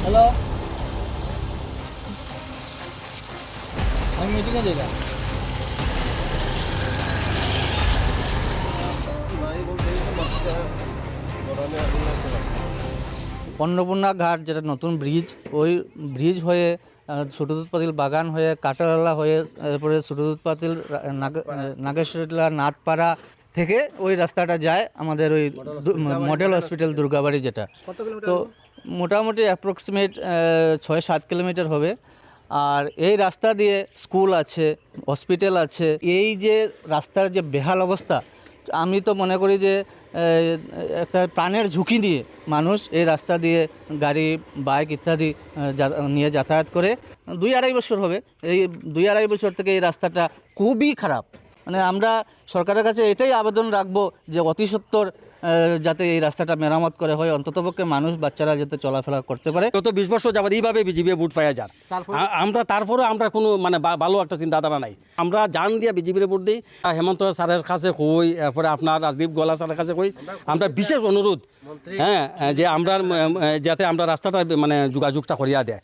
Hello, আমি মিটিংয়ে যাইলাম। অন্নপূর্ণা ঘাট যেটা নতুন ব্রিজ, ওই ব্রিজ হয়ে ছোটদুধ পাতিল বাগান হয়ে কাটারওয়ালা হয়ে এরপরে ছোটদুধ পাতিল নাগেশ্বরীলা নাথপাড়া থেকে ওই রাস্তাটা যায় আমাদের ওই মডেল হসপিটাল দুর্গাবাড়ি যেটা। তো মোটামুটি অ্যাপ্রক্সিমেট 6-7 কিলোমিটার হবে। আর এই রাস্তা দিয়ে স্কুল আছে, হসপিটাল আছে। এই যে রাস্তার যে বেহাল অবস্থা, আমি তো মনে করি যে একটা প্রাণের ঝুঁকি নিয়ে মানুষ এই রাস্তা দিয়ে গাড়ি বাইক ইত্যাদি নিয়ে যাতায়াত করে। 2-2.5 বছর হবে, এই 2-2.5 বছর থেকে এই রাস্তাটা খুবই খারাপ। মানে আমরা সরকারের কাছে এটাই আবেদন রাখবো যে অতি সত্বর যাতে এই রাস্তাটা মেরামত করে হয়, অন্ততপক্ষে মানুষ বাচ্চারা যাতে চলাফেরা করতে পারে। গত 20 বছর যাবত এইভাবে বিজেপি ভোট পাওয়া যায়। আমরা তারপরে আমরা কোনো মানে ভালো একটা চিন্তাধারা নাই। আমরা জান দিয়া বিজেপির ভোট দিই। হেমন্ত স্যারের কাছে কই, এরপরে আপনার রাজদীপ গোলা স্যারের কাছে কই, আমরা বিশেষ অনুরোধ, হ্যাঁ, যে আমরা যাতে আমরা রাস্তাটা মানে যোগাযোগটা করিয়া দেয়।